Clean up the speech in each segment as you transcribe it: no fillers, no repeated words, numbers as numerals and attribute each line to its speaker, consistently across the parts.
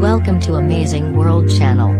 Speaker 1: Welcome to Amazing World Channel.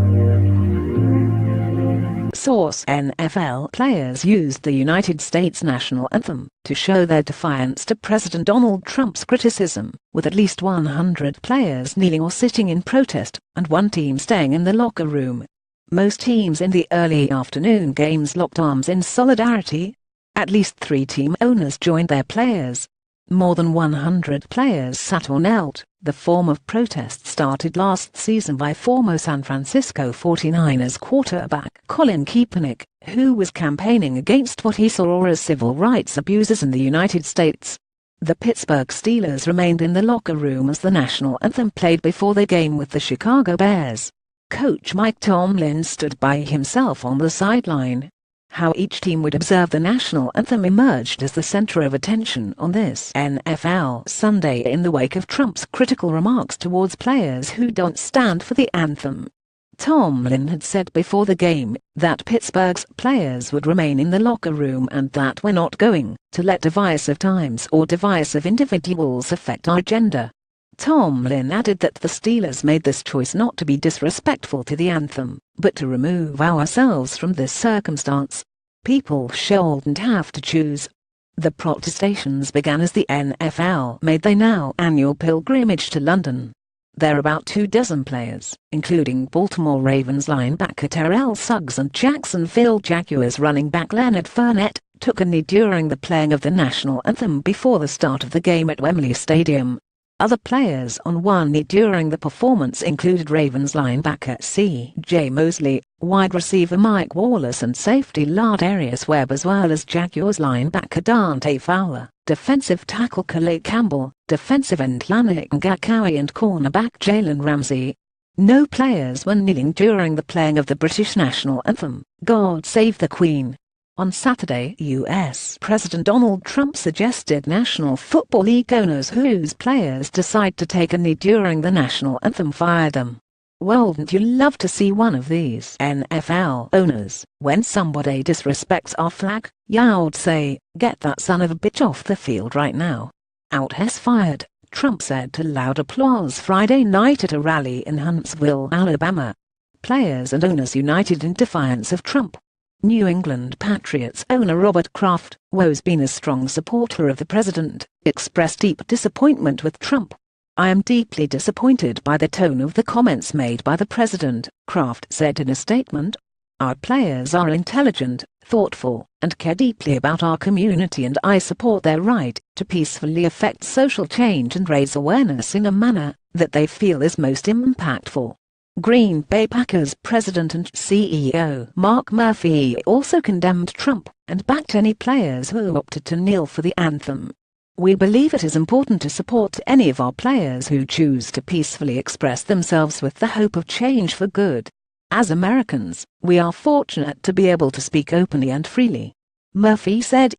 Speaker 2: Source: NFL players used the United States national anthem to show their defiance to President Donald Trump's criticism, with at least 100 players kneeling or sitting in protest, and one team staying in the locker room. Most teams in the early afternoon games locked arms in solidarity. At least 3 team owners joined their players. More than 100 players sat or knelt. The form of protest started last season by former San Francisco 49ers quarterback Colin Kaepernick, who was campaigning against what he saw as civil rights abuses in the United States. The Pittsburgh Steelers remained in the locker room as the national anthem played before the game with the Chicago Bears. Coach Mike Tomlin stood by himself on the sideline. How each team would observe the national anthem emerged as the center of attention on this NFL Sunday in the wake of Trump's critical remarks towards players who don't stand for the anthem. Tomlin had said before the game that Pittsburgh's players would remain in the locker room and that we're not going to let divisive times or divisive individuals affect our agenda. Tomlin added that the Steelers made this choice not to be disrespectful to the anthem, but to remove ourselves from this circumstance. People shouldn't have to choose. The protestations began as the NFL made their now annual pilgrimage to London. There are about 24 players, including Baltimore Ravens linebacker Terrell Suggs and Jacksonville Jaguars running back Leonard Fournette, took a knee during the playing of the national anthem before the start of the game at Wembley Stadium. Other players on one knee during the performance included Ravens linebacker C.J. Mosley, wide receiver Mike Wallace and safety Lardarius Webb, as well as Jaguars linebacker Dante Fowler, defensive tackle Calais Campbell, defensive end Yannick Ngakoue and cornerback Jalen Ramsey. No players were kneeling during the playing of the British national anthem, God Save the Queen. On Saturday, U.S. President Donald Trump suggested National Football League owners whose players decide to take a knee during the national anthem fire them. Wouldn't you love to see one of these NFL owners, when somebody disrespects our flag, you'd say, "Get that son of a bitch off the field right now." Out has fired, Trump said to loud applause Friday night at a rally in Huntsville, Alabama. Players and owners united in defiance of Trump. New England Patriots owner Robert Kraft, who's been a strong supporter of the president, expressed deep disappointment with Trump. "I am deeply disappointed by the tone of the comments made by the president," Kraft said in a statement. "Our players are intelligent, thoughtful, and care deeply about our community, and I support their right to peacefully affect social change and raise awareness in a manner that they feel is most impactful." Green Bay Packers president and CEO Mark Murphy also condemned Trump and backed any players who opted to kneel for the anthem. "We believe it is important to support any of our players who choose to peacefully express themselves with the hope of change for good. As Americans, we are fortunate to be able to speak openly and freely," Murphy said.